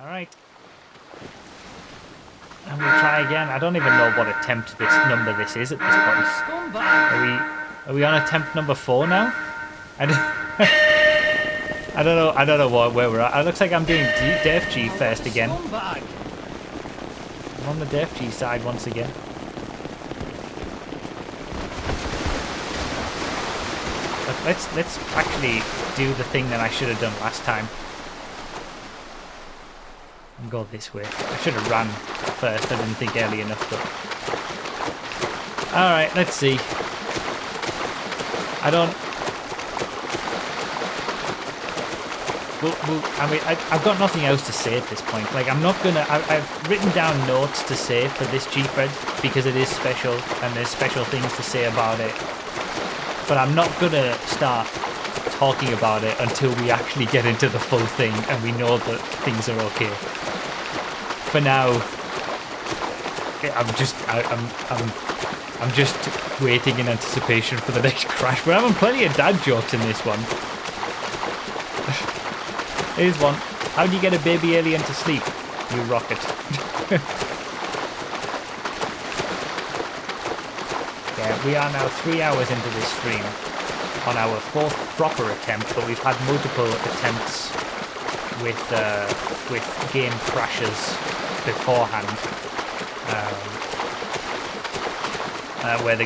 Alright. And we'll try again. I don't even know what attempt this number this is at this point. Are we on attempt number 4 now? I don't know where we're at. It looks like I'm doing Def G first again. I'm on the Def G side once again. But let's actually do the thing that I should have done last time. And go this way. I should have ran first. I didn't think early enough, but alright, let's see. I don't... I mean, I've got nothing else to say at this point. Like, I'm not gonna... I've written down notes to say for this Gfred because it is special and there's special things to say about it. But I'm not gonna start talking about it until we actually get into the full thing and we know that things are okay. For now, I'm just waiting in anticipation for the next crash. We're having plenty of dad jokes in this one. Here's one. How do you get a baby alien to sleep? You rocket. Yeah, we are now 3 hours into this stream on our 4th proper attempt, but we've had multiple attempts with game crashes beforehand,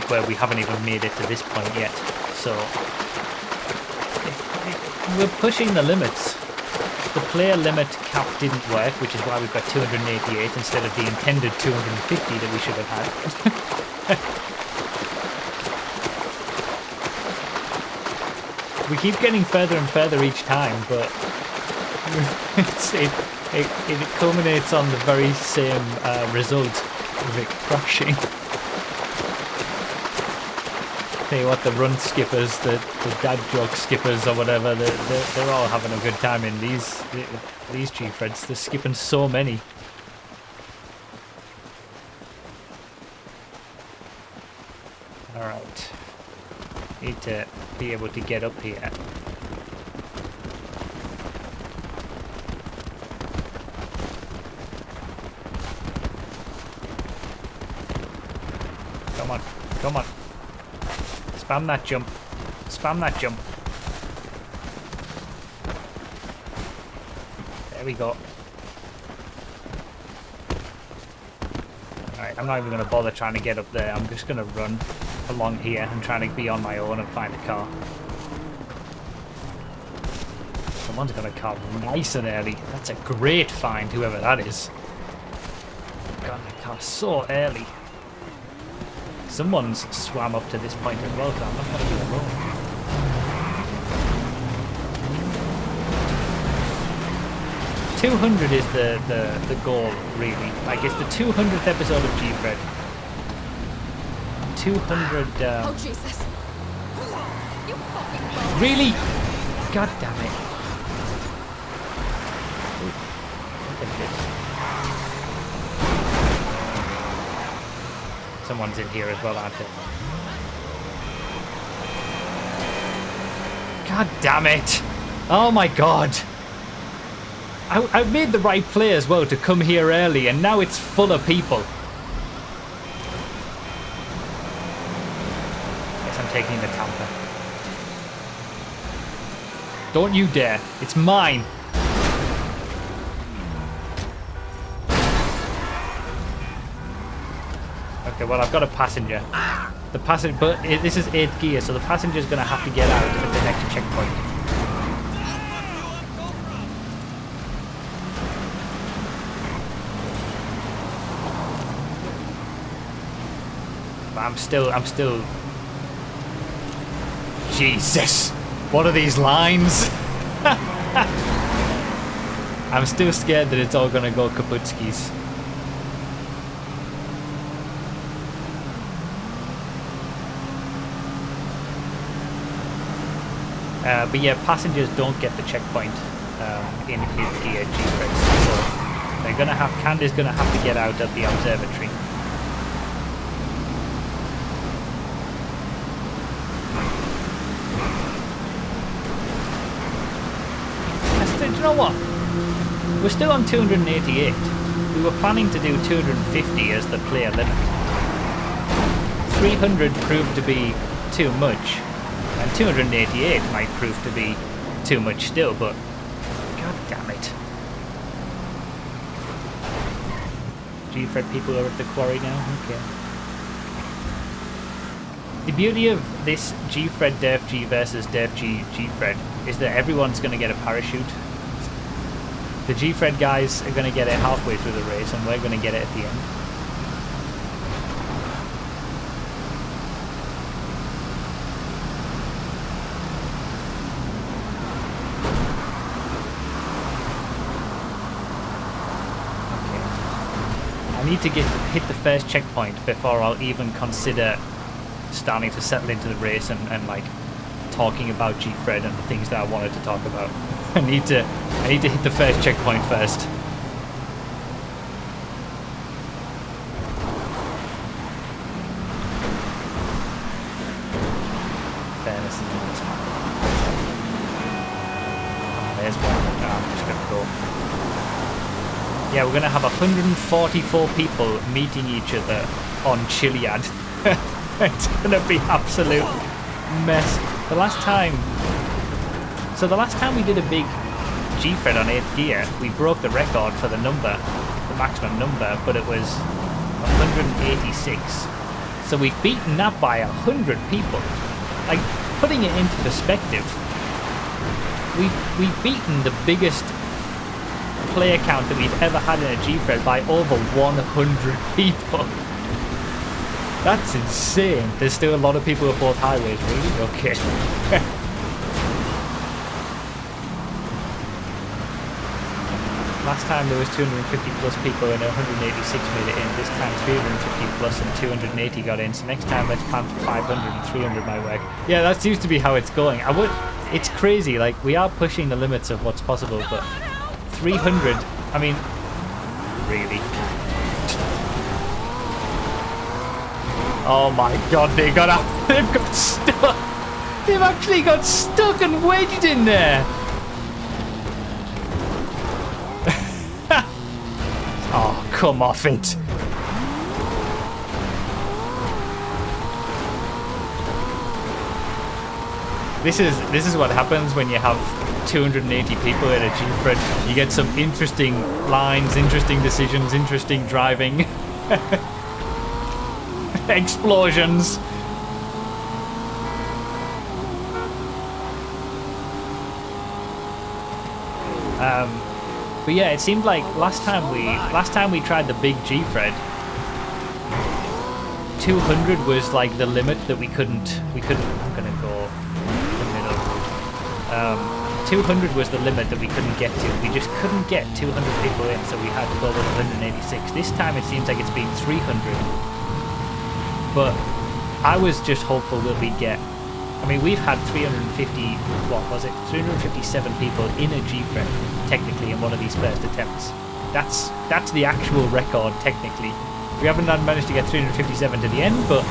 where we haven't even made it to this point yet. So we're pushing the limits. The player limit cap didn't work, which is why we've got 288 instead of the intended 250 that we should have had. We keep getting further and further each time, but it culminates on the very same result of it crashing. Tell you what, the run skippers, the dad joke skippers or whatever, they're all having a good time in these Gfreds. They're skipping so many. Alright. Need to be able to get up here. Come on, come on. Spam that jump. Spam that jump. There we go. Alright, I'm not even going to bother trying to get up there. I'm just going to run along here and trying to be on my own and find a car. Someone's got a car nice and early. That's a great find, whoever that is. Got a car so early. Someone's swam up to this point as well, so I'm not going to be alone. $200 is the goal, really. Like, it's the 200th episode of Gfred. 200. Oh Jesus! You fucking really? God damn it! Ooh, look at this. Someone's in here as well, aren't they? God damn it! Oh my god! I've made the right play as well to come here early, and now it's full of people. Yes, I'm taking the camper. Don't you dare! It's mine! Okay, well, I've got a passenger. The passenger, but this is 8th gear, so the passenger's going to have to get out at the next checkpoint. But I'm still. Jesus! What are these lines? I'm still scared that it's all going to go kaputskis. But yeah, passengers don't get the checkpoint in 5th gear Gfreds, so they're gonna have. Candy's gonna have to get out of the observatory. Do you know what? We're still on 288. We were planning to do 250 as the player limit. 300 proved to be too much, and 288 might prove to be too much still, but god damn it. Gfred people are at the quarry now? Okay. The beauty of this Gfred Def G versus Def G Gfred is that everyone's going to get a parachute. The Gfred guys are going to get it halfway through the race, and we're going to get it at the end. I need to hit the first checkpoint before I'll even consider starting to settle into the race and like talking about Gfred and the things that I wanted to talk about. I need to hit the first checkpoint first. Fairness is in this one. Oh, there's one. No, I'm just gonna go. Yeah, we're gonna have 144 people meeting each other on Chiliad. It's gonna be absolute mess. The last time we did a big Gfred on 8th gear, we broke the record for the number, the maximum number, but it was 186. So we've beaten that by 100 people. Like, putting it into perspective, we've beaten the biggest player count that we've ever had in a Gfred by over 100 people. That's insane. There's still a lot of people at both highways, really? Okay. Last time there was 250 plus people and 186 made it in. This time 350 plus and 280 got in. So next time let's plan for 500 and 300 might work. Yeah, that seems to be how it's going. It's crazy. Like, we are pushing the limits of what's possible, but 300, I mean, really. Oh my god, they've got stuck. They've actually got stuck and wedged in there. Oh, come off it. This is what happens when you have 280 people in a Gfred. You get some interesting lines, interesting decisions, interesting driving. Explosions. But yeah, it seemed like last time we tried the big Gfred, 200 was like the limit that we couldn't. I'm gonna go the middle. 200 was the limit that we couldn't get to. We just couldn't get 200 people in, so we had to go with 186. This time it seems like it's been 300. But I was just hopeful that we'd get... I mean, we've had 357 people in a Gfred, technically, in one of these first attempts. That's the actual record, technically. We haven't managed to get 357 to the end, but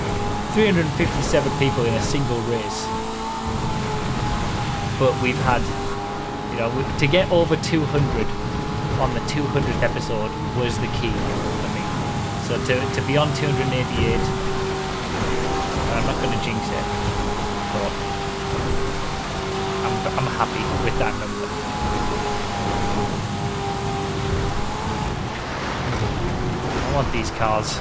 357 people in a single race. But we've had, you know, to get over 200 on the 200th episode was the key for me. So to be on 288, I'm not going to jinx it, but I'm happy with that number. I want these cars.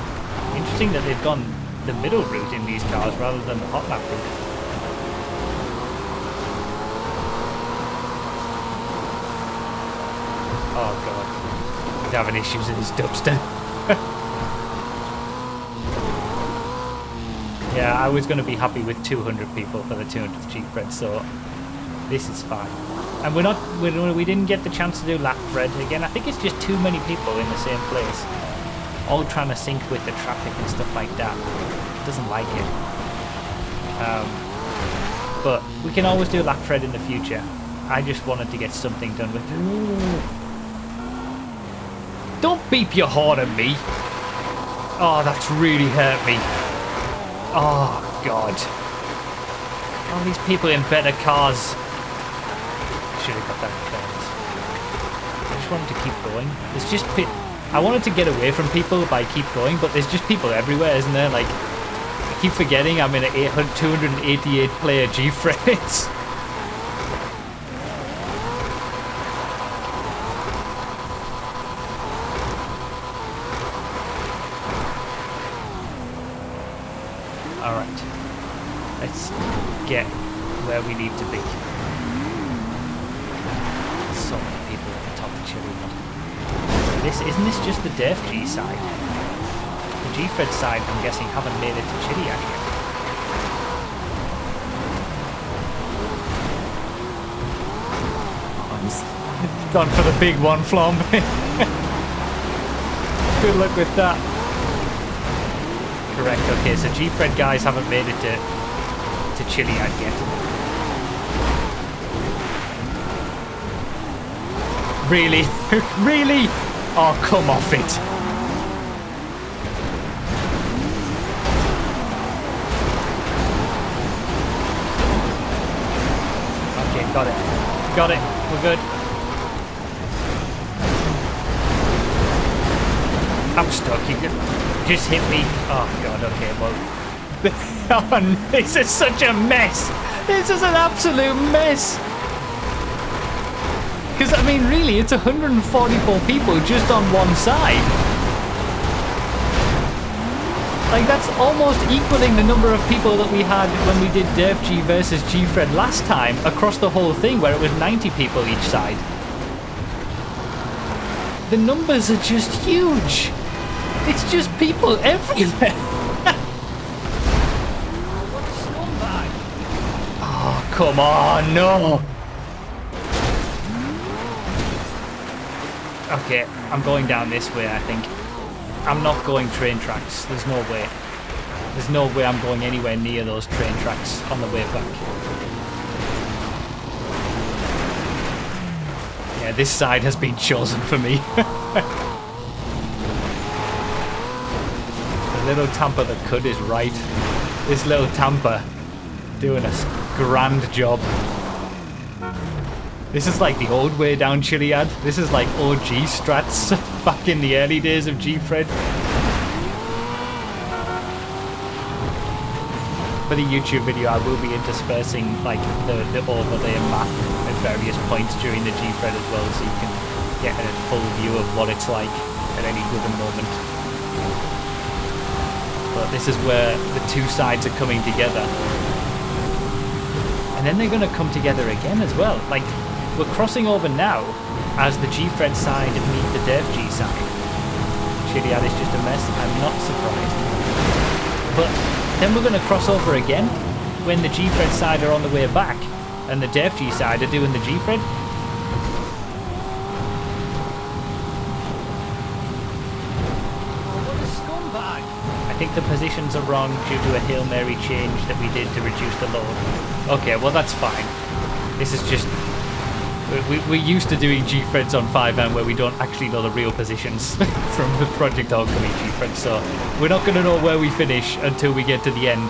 Interesting that they've gone the middle route in these cars rather than the hot lap route. Oh god, he's having issues with his dubstep. Yeah, I was going to be happy with 200 people for the 200th Gfred, so this is fine. And we didn't get the chance to do lap Fred again. I think it's just too many people in the same place, all trying to sync with the traffic and stuff like that. It doesn't like it. But we can always do lap Fred in the future. I just wanted to get something done with it. Don't beep your horn at me. Oh, that's really hurt me. Oh, God. All these people in better cars. Should have got that in fairness. want to keep going. There's just I wanted to get away from people by keep going, but there's just people everywhere, isn't there? Like, I keep forgetting I'm in a 288 player Gfred. Alright. Let's get where we need to be. So many people at the top of Chilliwack. Isn't this just the Def G side? The Gfred side, I'm guessing, haven't made it to Chilliwack yet. Oh, gone for the big one, Flom. Good luck with that. Correct, okay, so Gfred guys haven't made it to Chilliwack yet. Really? Really? Oh, come off it. Okay, got it. Got it. We're good. I'm stuck. You just hit me. Oh, God. Okay, well. Oh, this is such a mess. This is an absolute mess. Because, I mean, really, it's 144 people just on one side. Like, that's almost equaling the number of people that we had when we did Def G versus Gfred last time across the whole thing, where it was 90 people each side. The numbers are just huge. It's just people everywhere. Oh, come on, no. Okay, I'm going down this way, I think. I'm not going train tracks. There's no way. There's no way I'm going anywhere near those train tracks on the way back. Yeah, this side has been chosen for me. The little Tampa that could is right. This little Tampa doing a grand job. This is like the old way down Chilliwack. This is like OG strats back in the early days of Gfred. For the YouTube video, I will be interspersing like the overlay map at various points during the Gfred as well, so you can get a full view of what it's like at any given moment. But this is where the two sides are coming together. And then they're going to come together again as well. Like, we're crossing over now as the Gfred side meet the Def G side. Chilliwack is just a mess. I'm not surprised. But then we're going to cross over again when the Gfred side are on the way back and the Def G side are doing the Gfred. What a scumbag! I think the positions are wrong due to a Hail Mary change that we did to reduce the load. Okay, well that's fine. This is just... We're used to doing Gfreds on FiveM where we don't actually know the real positions from the Project Homecoming Gfred, so we're not going to know where we finish until we get to the end,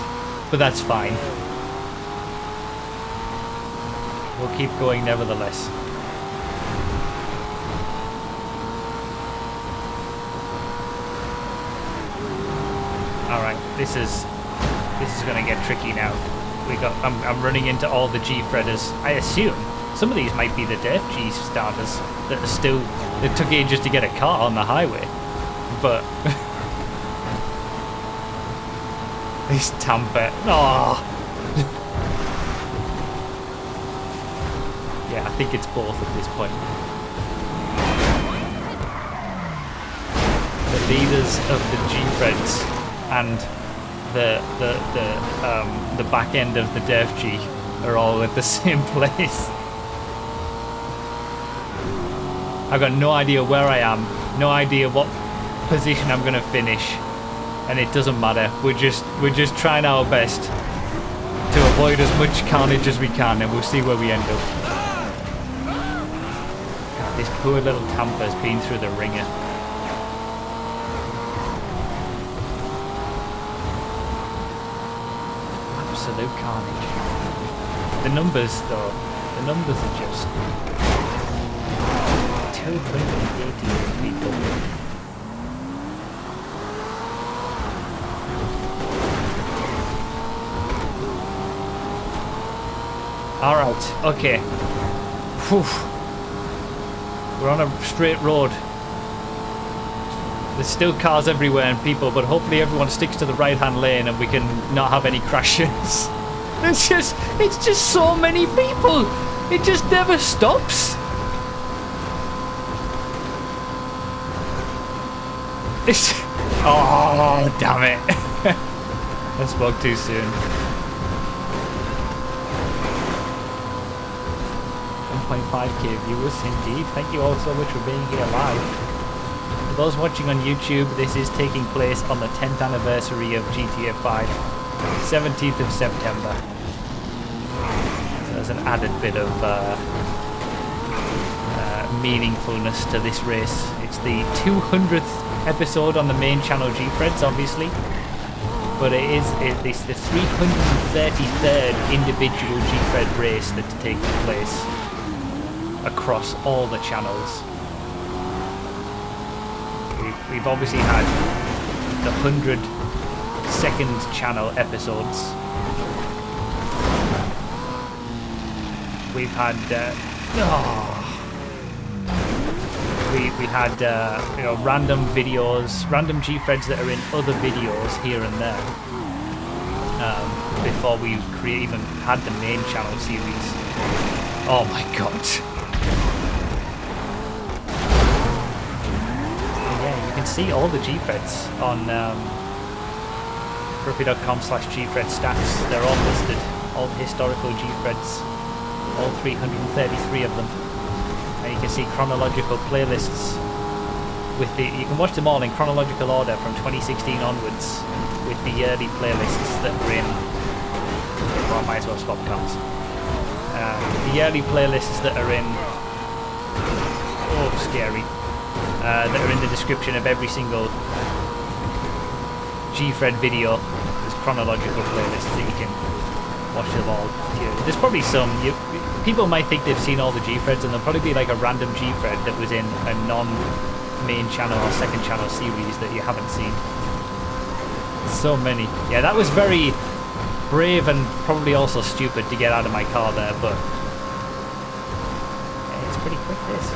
but that's fine. We'll keep going nevertheless. Alright, this is going to get tricky now. I'm running into all the Gfredders, I assume. Some of these might be the Def G starters that are still... It took ages to get a car on the highway. But... this Tampa... Oh. Yeah, I think it's both at this point. The leaders of the Gfreds and the back end of the Def G are all at the same place. I've got no idea where I am, no idea what position I'm going to finish, and it doesn't matter. We're just trying our best to avoid as much carnage as we can, and we'll see where we end up. God, this poor little Tampa's been through the ringer. Absolute carnage. The numbers, though, the numbers are just... 288 people. Alright, okay. Whew. We're on a straight road. There's still cars everywhere and people, but hopefully everyone sticks to the right-hand lane and we can not have any crashes. It's just so many people. It just never stops. It's... Oh, damn it. I spoke too soon. 1.5k viewers, indeed. Thank you all so much for being here live. For those watching on YouTube, this is taking place on the 10th anniversary of GTA 5, 17th of September. So there's an added bit of meaningfulness to this race. It's the 200th episode on the main channel Gfred's, obviously, but it's the 333rd individual Gfred race that's taking place across all the channels. We've obviously had the 100-second channel episodes. We've had we had you know, random videos, random Gfreds that are in other videos here and there. Before we even had the main channel series. Oh my god. You can see all the Gfreds on Ruffy.com/Gfred stats. They're all listed, all the historical Gfreds, all 333 of them. And you can see chronological playlists with the. You can watch them all in chronological order from 2016 onwards, with the early playlists that were in. Well, I might as well swap cars. The early playlists that are in. Oh, scary. That are in the description of every single Gfred video. There's chronological playlists that you can watch them all. There's probably some people might think they've seen all the Gfreds, and there'll probably be like a random Gfred that was in a non-main channel or second channel series that you haven't seen. So many. Yeah, that was very brave and probably also stupid to get out of my car there, but yeah, it's pretty quick this.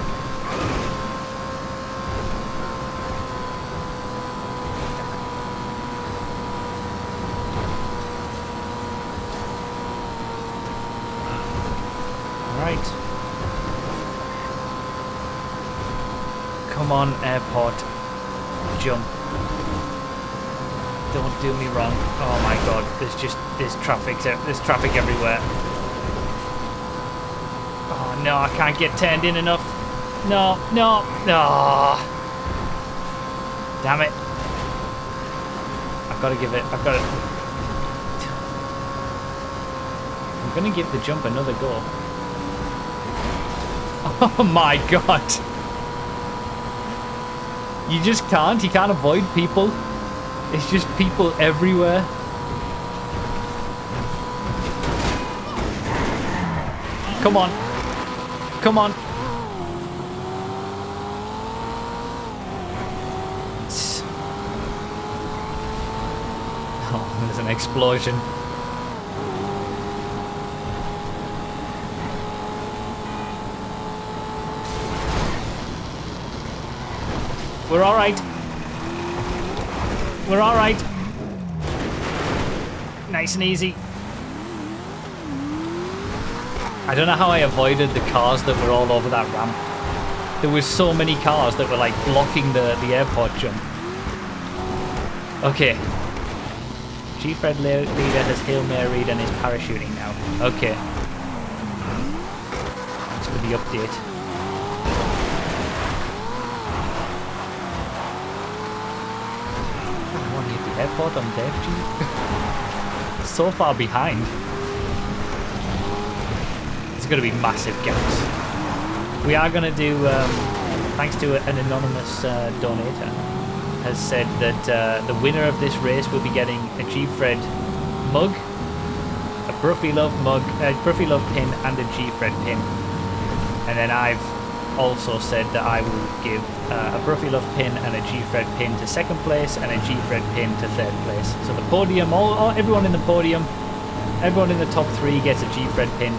Right. Come on, airport. Jump. Don't do me wrong. Oh my god, there's traffic everywhere. Oh no, I can't get turned in enough. No. Damn it. I've got to I'm gonna give the jump another go. Oh my god. You just can't. You can't avoid people. It's just people everywhere. Come on. Come on. Oh, there's an explosion. We're all right. We're all right. Nice and easy. I don't know how I avoided the cars that were all over that ramp. There was so many cars that were like blocking the airport jump. Okay. Gfred leader has Hail Married and is parachuting now. Okay. Thanks for the update. Airport on DevG. So far behind. It's going to be massive gaps. We are going to do, thanks to an anonymous donator, has said that the winner of this race will be getting a Gfred mug, a Bruffy Love mug, a Bruffy Love pin, and a Gfred pin. And then I've also said that I will give a Bruffy Love pin and a Gfred pin to 2nd place and a Gfred pin to 3rd place. So the podium, everyone in the podium, everyone in the top 3 gets a Gfred pin.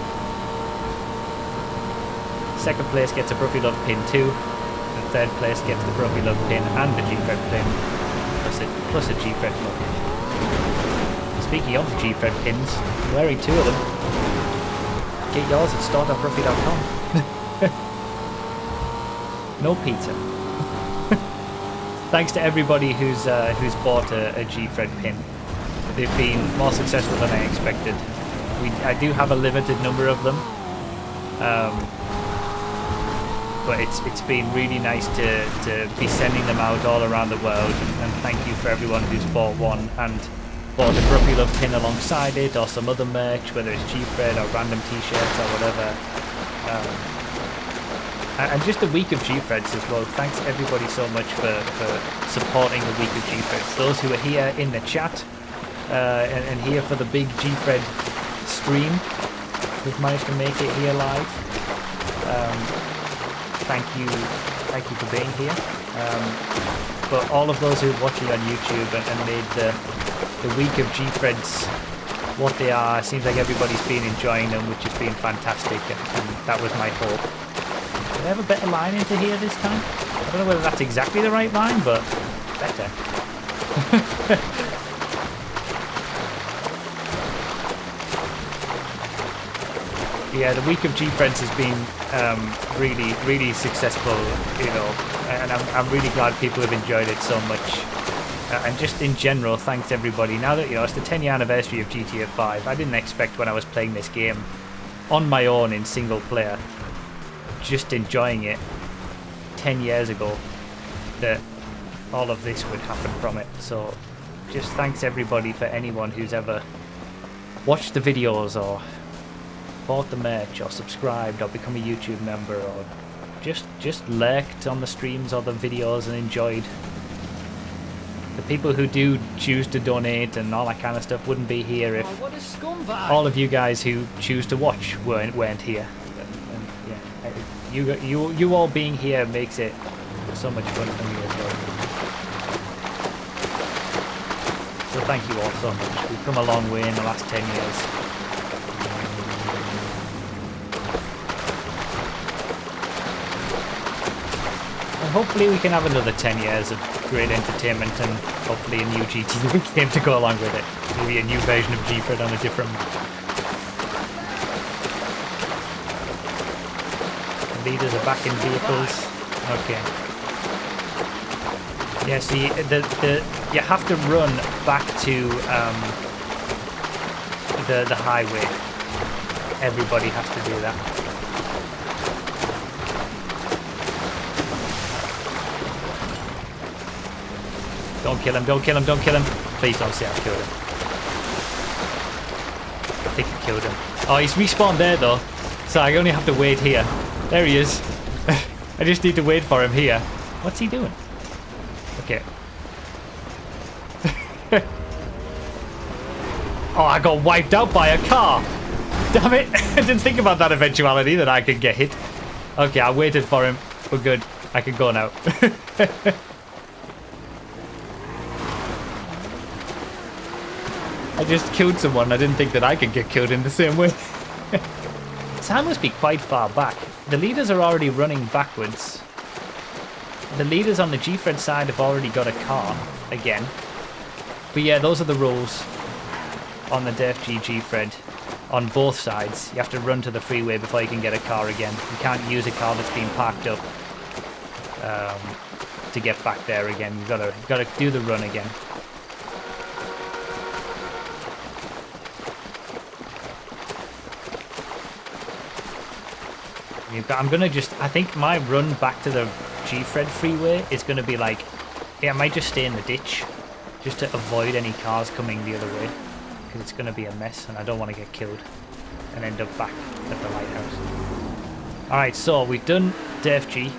2nd place gets a Bruffy Love pin too. And 3rd place gets the Bruffy Love pin and the Gfred pin, plus a Gfred mug. Speaking of Gfred pins, I'm wearing 2 of them. Get yours at store.bruffy.com. No pizza. Thanks to everybody who's bought a Gfred pin. They've been more successful than I expected. I do have a limited number of them, but it's been really nice to be sending them out all around the world. And thank you for everyone who's bought one and bought a Bruffy Love pin alongside it, or some other merch, whether it's Gfred or random t-shirts or whatever. And just the week of Gfreds as well. Thanks everybody so much for supporting the week of Gfreds. Those who are here in the chat and here for the big Gfred stream, who've managed to make it here live. Thank you for being here. But all of those who are watching on YouTube and made the week of Gfreds what they are, seems like everybody's been enjoying them, which has been fantastic, and that was my hope. Did I have a better line into here this time? I don't know whether that's exactly the right line, but better. Yeah, the week of Gfreds has been really, really successful, you know, and I'm really glad people have enjoyed it so much. And just in general, thanks everybody. Now that, you know, it's the 10-year anniversary of GTA 5, I didn't expect when I was playing this game on my own in single player, just enjoying it 10 years ago, that all of this would happen from it. So just thanks everybody for anyone who's ever watched the videos or bought the merch or subscribed or become a YouTube member or just lurked on the streams or the videos and enjoyed. The people who do choose to donate and all that kind of stuff wouldn't be here if all of you guys who choose to watch weren't here. And yeah, you all being here makes it so much fun for me as well. So thank you all so much. We've come a long way in the last 10 years. And hopefully we can have another 10 years of great entertainment and hopefully a new GTA game to go along with it. Maybe a new version of Gfred on a different map. The leaders are back in vehicles. Okay. Yeah, see, you have to run back to the highway. Everybody has to do that. Don't kill him, don't kill him, don't kill him. Please don't say I killed him. I think I killed him. Oh, he's respawned there though. So I only have to wait here. There he is. I just need to wait for him here. What's he doing? Okay. Oh, I got wiped out by a car. Damn it. I didn't think about that eventuality that I could get hit. Okay, I waited for him. We're good. I can go now. I just killed someone. I didn't think that I could get killed in the same way. Sam must be quite far back. The leaders are already running backwards. The leaders on the Gfred side have already got a car again. But yeah, those are the rules on the DFG Gfred on both sides. You have to run to the freeway before you can get a car again. You can't use a car that's been parked up to get back there again. You've got to do the run again. I'm gonna I think my run back to the Gfred freeway is gonna be like, yeah, I might just stay in the ditch just to avoid any cars coming the other way, because it's gonna be a mess and I don't want to get killed and end up back at the lighthouse. Alright, so we've done DFG.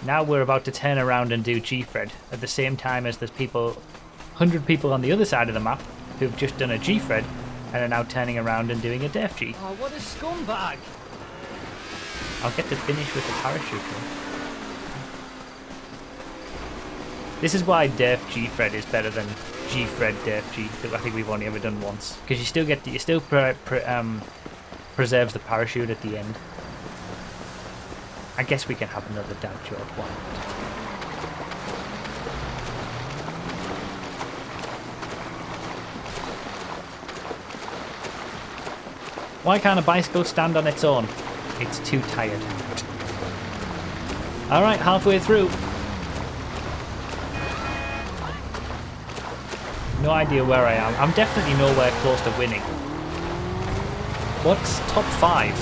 Now we're about to turn around and do Gfred at the same time as there's 100 people on the other side of the map who've just done a Gfred and are now turning around and doing a DFG. Oh, what a scumbag! I'll get to finish with the parachute though. This is why Def Gfred is better than Gfred Def G. I think we've only ever done once because you still get preserves the parachute at the end. I guess we can have another dad joke. Why not? Why can't a bicycle stand on its own? It's too tired. Alright, halfway through. No idea where I am. I'm definitely nowhere close to winning. What's top 5?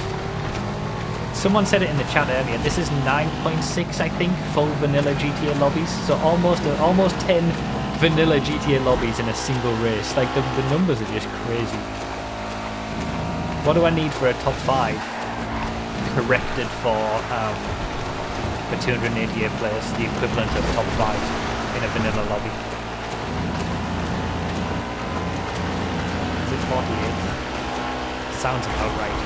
Someone said it in the chat earlier. This is 9.6, I think, full vanilla GTA lobbies. So almost 10 vanilla GTA lobbies in a single race. Like the numbers are just crazy. What do I need for a top 5? Corrected for 288 players, the equivalent of top 5 in a vanilla lobby. Is it 48? Sounds about right.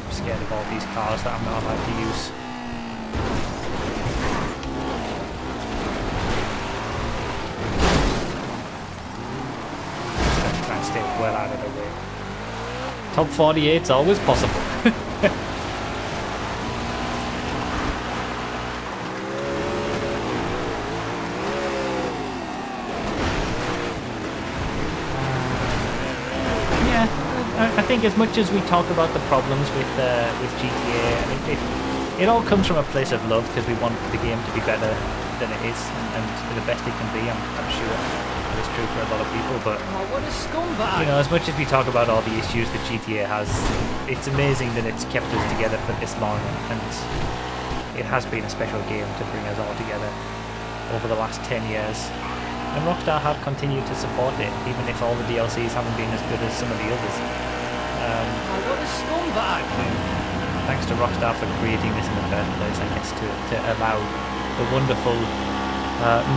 I'm scared of all these cars that I'm not allowed to use. Stay well out of the way. Top 48 is always possible. Yeah, I think as much as we talk about the problems with GTA, I mean, it all comes from a place of love because we want the game to be better than it is and the best it can be. I'm sure. It's true for a lot of people, but what a scumbag! You know, as much as we talk about all the issues that GTA has, it's amazing that it's kept us together for this long, and it has been a special game to bring us all together over the last 10 years. And Rockstar have continued to support it, even if all the DLCs haven't been as good as some of the others. What a scumbag! Thanks to Rockstar for creating this in the first place, I guess, to allow the wonderful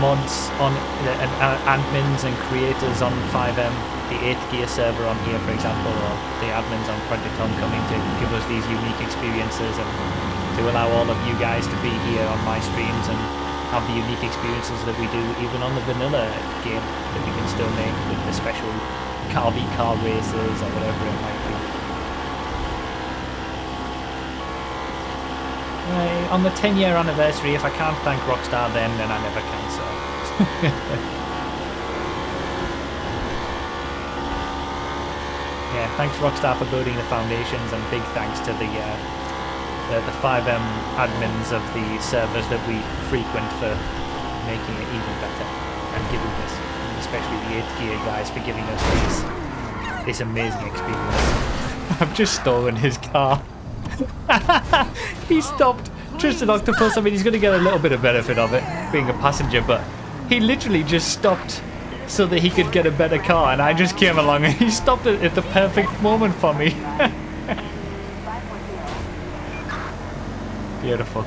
mods on admins and creators on FiveM, the 8th Gear server on here, for example, or the admins on Project Homecoming to give us these unique experiences and to allow all of you guys to be here on my streams and have the unique experiences that we do even on the vanilla game that we can still make with the special car v car races or whatever it might be. On the 10-year anniversary, if I can't thank Rockstar then I never can, so. Yeah, thanks Rockstar for building the foundations, and big thanks to the FiveM admins of the servers that we frequent for making it even better, and giving us, especially the 8th Gear guys, for giving us this amazing experience. I've just stolen his car. He stopped just an octopus. I mean, he's going to get a little bit of benefit of it being a passenger, but he literally just stopped so that he could get a better car, and I just came along and he stopped it at the perfect moment for me. Beautiful.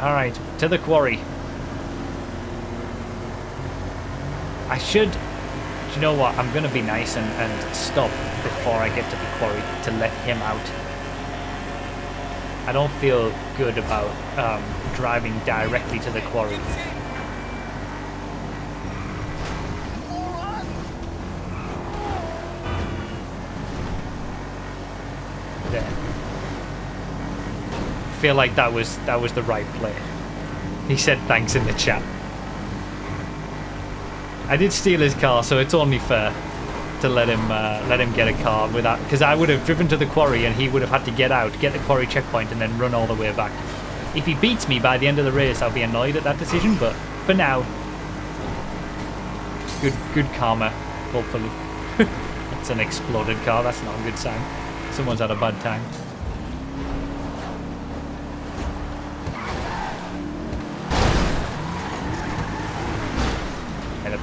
Alright, to the quarry. I should... You know what, I'm going to be nice and stop before I get to the quarry to let him out. I don't feel good about driving directly to the quarry. There. I feel like that was the right play. He said thanks in the chat. I did steal his car, so it's only fair to let him get a car without, because I would have driven to the quarry and he would have had to get out, get the quarry checkpoint, and then run all the way back. If he beats me by the end of the race, I'll be annoyed at that decision, but for now, good karma, hopefully. That's an exploded car. That's not a good sign. Someone's had a bad time.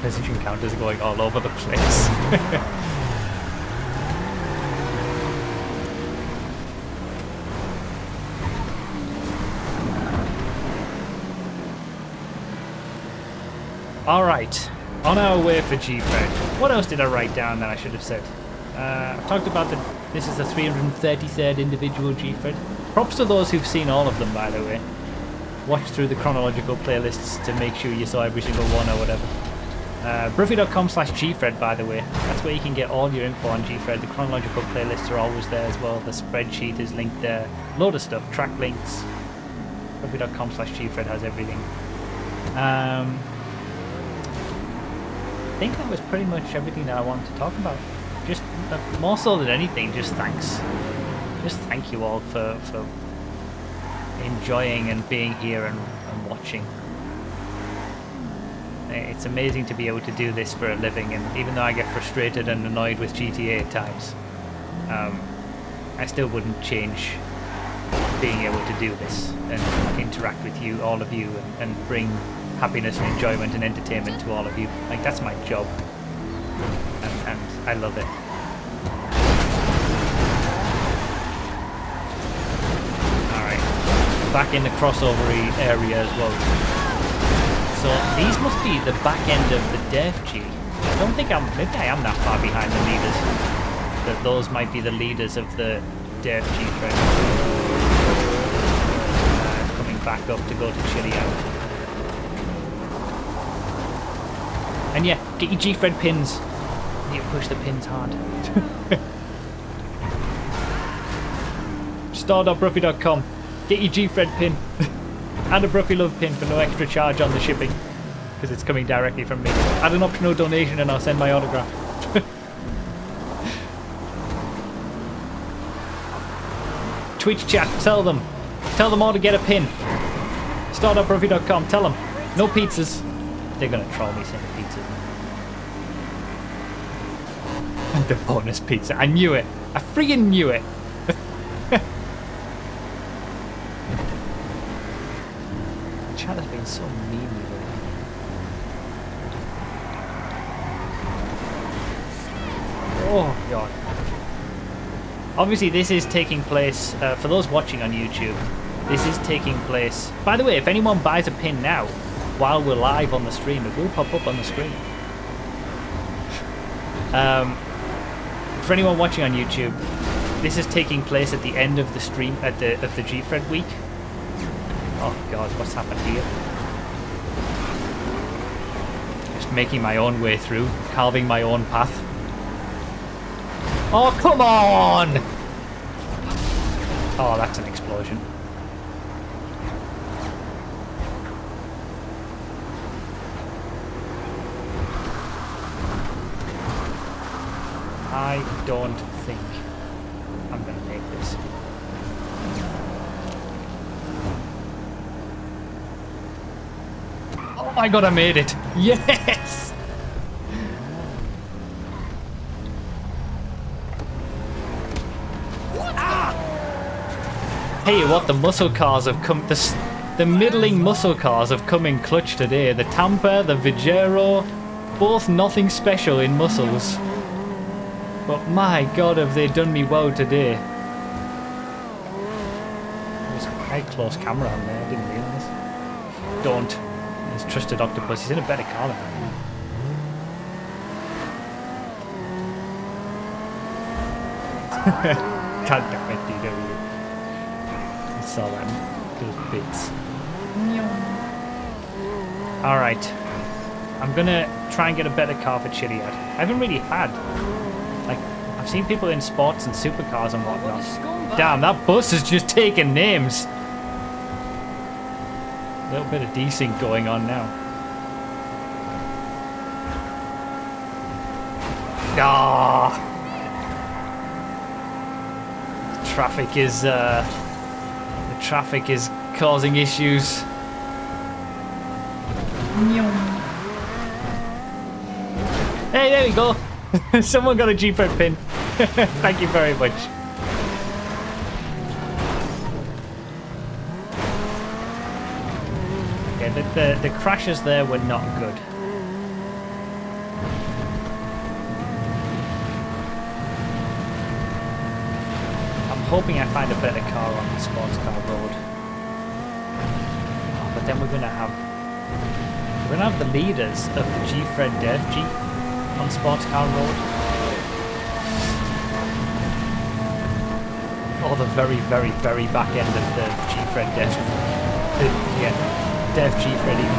Position counters going all over the place. Alright, on our way for Gfred. What else did I write down that I should have said? I've talked about this is the 333rd individual Gfred. Props to those who've seen all of them, by the way. Watch through the chronological playlists to make sure you saw every single one or whatever. Broofy.com/Gfred, by the way. That's where you can get all your info on Gfred. The chronological playlists are always there as well. The spreadsheet is linked there. Load of stuff, track links. Broofy.com/Gfred has everything. I think that was pretty much everything that I wanted to talk about. Just more so than anything, just thanks. Just thank you all for enjoying and being here and watching. It's amazing to be able to do this for a living, and even though I get frustrated and annoyed with GTA at times, I still wouldn't change being able to do this and interact with you, all of you, and bring happiness and enjoyment and entertainment to all of you. Like, that's my job, and I love it. Alright, back in the crossover area as well. So these must be the back end of the Dev G. I don't think maybe I am that far behind the leaders. That those might be the leaders of the Dev G friend. Coming back up to go to Chili Out. And yeah, get your Gfred pins. You need to push the pins hard. Store.broofy.com. Get your Gfred pin. And a Broofy Love pin for no extra charge on the shipping, because it's coming directly from me. Add an optional donation and I'll send my autograph. Twitch chat, tell them all to get a pin. Start.broofy.com, tell them. No pizzas. They're gonna troll me saying pizzas. The bonus pizza. I knew it. I friggin' knew it. Chat has been so mean with it. Oh god. Obviously this is taking place, for those watching on YouTube, this is taking place. By the way, if anyone buys a pin now, while we're live on the stream, it will pop up on the screen. For anyone watching on YouTube, this is taking place at the end of the stream, of the Gfred week. Oh god, what's happened here? Just making my own way through, carving my own path. Oh, come on! Oh, that's an explosion. I don't think I'm gonna make this. Oh my god, I made it! Yes! Hey, what the muscle cars have come... The middling muscle cars have come in clutch today. The Tampa, the Vigero, both nothing special in muscles. But my god, have they done me well today. There's a high close camera on there, I didn't realise. Don't. He's trusted octopus, he's in a better car than I am. God damn it, DW. I saw them little bits. Alright. I'm gonna try and get a better car for Chiliad. I haven't really had. Like, I've seen people in sports and supercars and whatnot. Damn, that bus has just taken names. A little bit of desync going on now. Ah! Traffic is the traffic is causing issues. Hey, there we go. Someone got a Gfred pin. Thank you very much. Okay, the crashes there were not good. I'm hoping I find a better car on the sports car road. Oh, but then we're gonna We're gonna have the leaders of the Gfred DFG on Sports Car Road. Or the very, very, very back end of the Gfred Def. Yeah, Def Gfred even.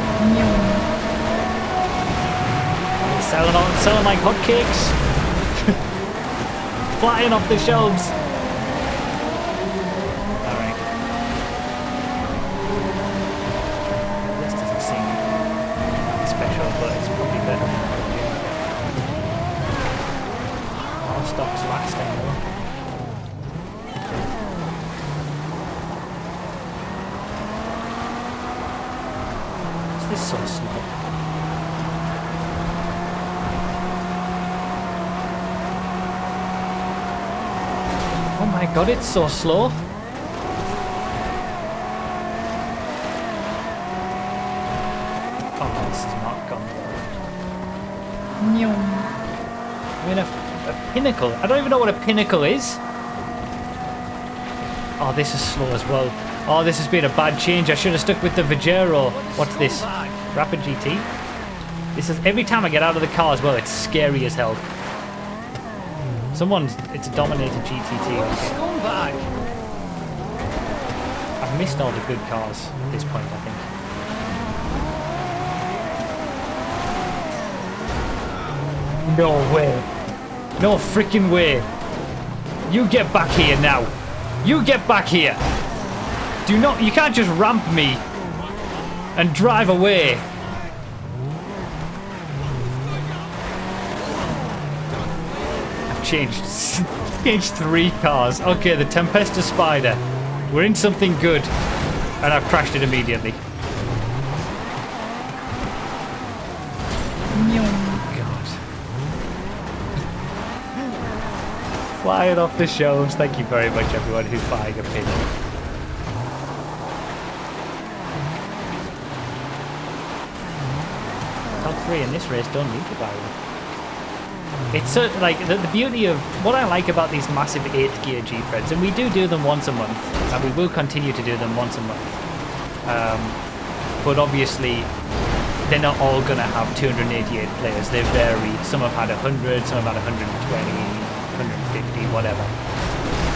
Selling like hotcakes. Flying off the shelves. Alright. This doesn't seem special, but it's probably better than all stocks last anymore. Is this so slow? Oh my god, it's so slow. Oh, this is not gone. I mean, a pinnacle. I don't even know what a pinnacle is. Oh, this is slow as well. Oh, this has been a bad change. I should have stuck with the Vajero. What's this? Rapid GT? This is every time I get out of the car as well, it's scary as hell. It's a dominated GTT. Okay. I've missed all the good cars at this point, I think. No way. No freaking way. You get back here now. You get back here. You can't just ramp me and drive away. Changed 3 cars. Okay, the Tempesta Spider. We're in something good. And I've crashed it immediately. God. Flying off the shelves. Thank you very much, everyone who's buying a pin. Top 3 in this race don't need to buy one. It's so, like the beauty of what I like about these massive 8th gear Gfreds, and we do them once a month, and we will continue to do them once a month. But obviously, they're not all going to have 288 players. They vary. Some have had 100, some have had 120, 150, whatever.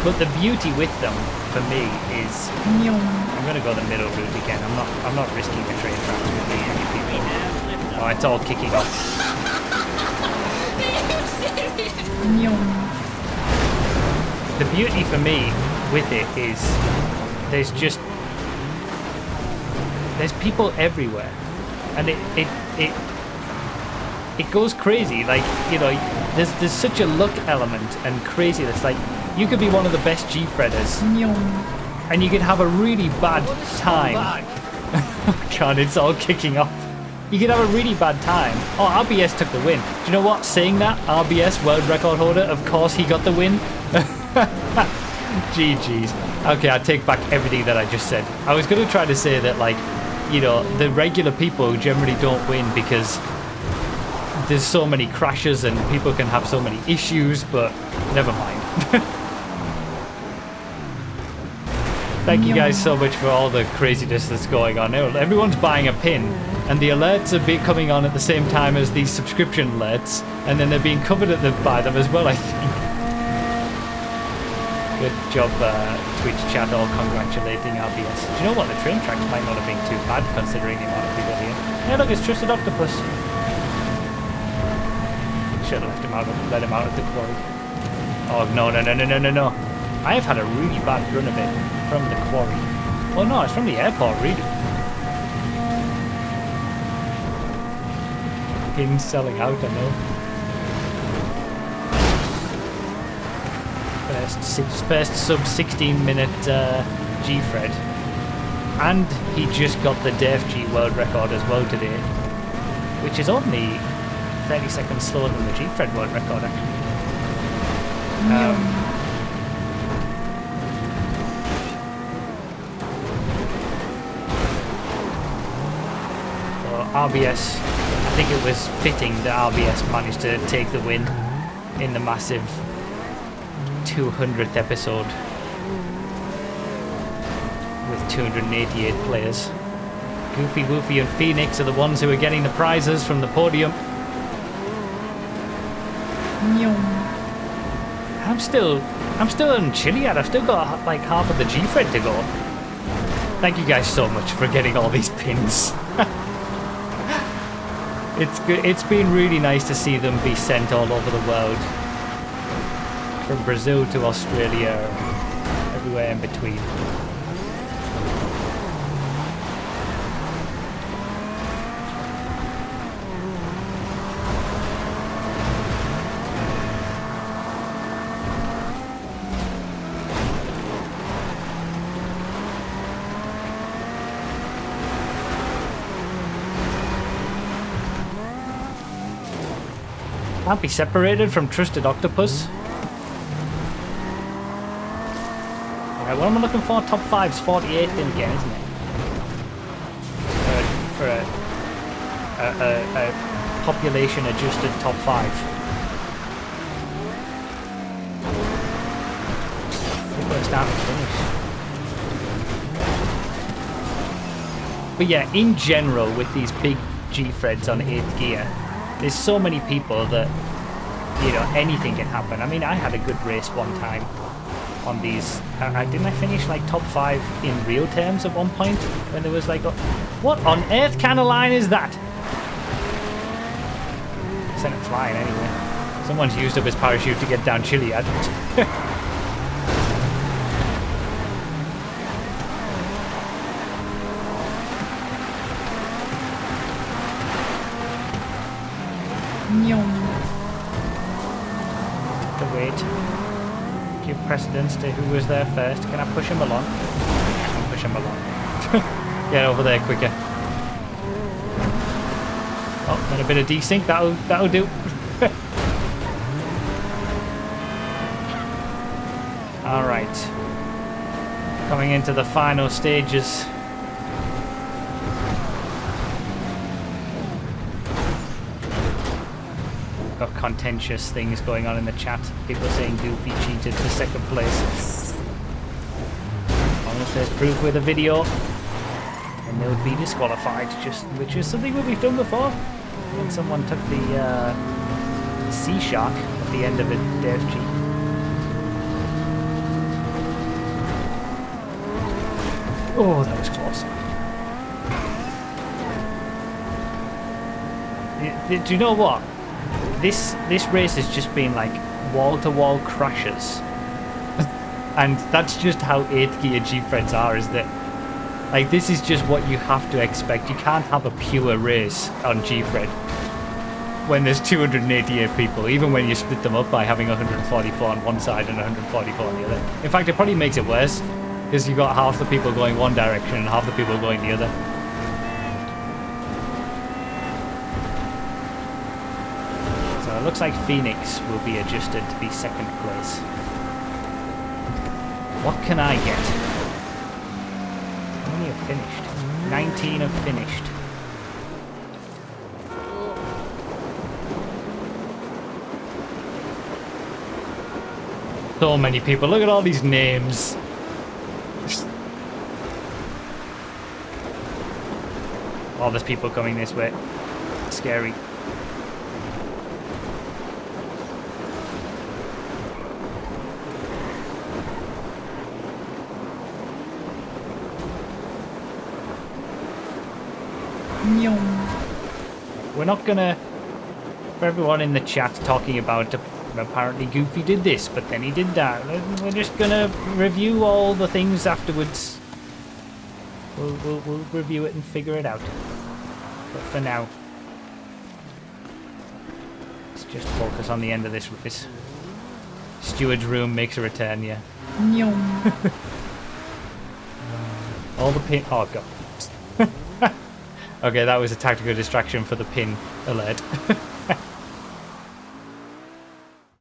But the beauty with them, for me, is I'm going to go the middle route again. I'm not risking the train tracks with me. Oh, it's all kicking off. The beauty for me with it is there's people everywhere, and it goes crazy. Like, you know, there's such a luck element and craziness. Like, you could be one of the best Gfredders and you could have a really bad time. God, it's all kicking off. You could have a really bad time. Oh, RBS took the win. Do you know what? Saying that, RBS, world record holder, of course he got the win. GG's. Okay, I take back everything that I just said. I was going to try to say that, like, you know, the regular people generally don't win because there's so many crashes and people can have so many issues, but never mind. Thank you guys so much for all the craziness that's going on. Everyone's buying a pin, and the alerts are coming on at the same time as these subscription alerts, and then they're being covered by them as well, I think. Good job, Twitch chat, all congratulating RBS. Do you know what? The train tracks might not have been too bad considering the amount of people here. Hey, look, it's Trusted Octopus. Should have let him out of the quarry. Oh, no. I have had a really bad run of it from the quarry. Well, no, it's from the airport, really. Pins selling out, I know. First sub 16-minute Gfred. And he just got the DFG world record as well today, which is only 30 seconds slower than the Gfred world record, actually. RBS, I think it was fitting that RBS managed to take the win in the massive 200th episode with 288 players. Goofy, Woofy, and Phoenix are the ones who are getting the prizes from the podium. I'm still in Chiliad. I've still got like half of the Gfred to go. Thank you guys so much for getting all these pins. It's good. It's been really nice to see them be sent all over the world, from Brazil to Australia, everywhere in between. Can't be separated from Trusted Octopus. Alright, what am I looking for? Top 5's 48 then again, isn't it? For a population adjusted top 5. We're starting to finish. But yeah, in general, with these big Gfreds on 8th gear, there's so many people that, you know, anything can happen. I mean, I had a good race one time on these. Didn't I finish like top 5 in real terms at one point? When there was like, what on earth kind of line is that? Sent it flying anyway. Someone's used up his parachute to get down Chiliad. To wait. Give precedence to who was there first. Can I push him along? I can push him along. Get over there quicker. Oh, and a bit of desync. That'll do. All right. Coming into the final stages. Got contentious things going on in the chat. People saying Goofy cheated for 2nd place. Unless there's proof with a video, and they would be disqualified, which is something that we've done before. When someone took the sea shark at the end of a DFG. Oh, that was close. Do you know what? This race has just been like wall-to-wall crashes. And that's just how 8th gear Gfreds are, is that like this is just what you have to expect. You can't have a pure race on Gfred when there's 288 people, even when you split them up by having 144 on one side and 144 on the other. In fact, it probably makes it worse, because you've got half the people going one direction and half the people going the other. It looks like Phoenix will be adjusted to be 2nd place. What can I get? How many have finished? 19 have finished. So many people. Look at all these names. Oh, there's people coming this way. Scary. We're not gonna, for everyone in the chat talking about apparently Goofy did this, but then he did that. We're just gonna review all the things afterwards. We'll review it and figure it out. But for now, let's just focus on the end of this race. Steward's room makes a return, yeah. All the pin. Oh god. Okay, that was a tactical distraction for the pin alert.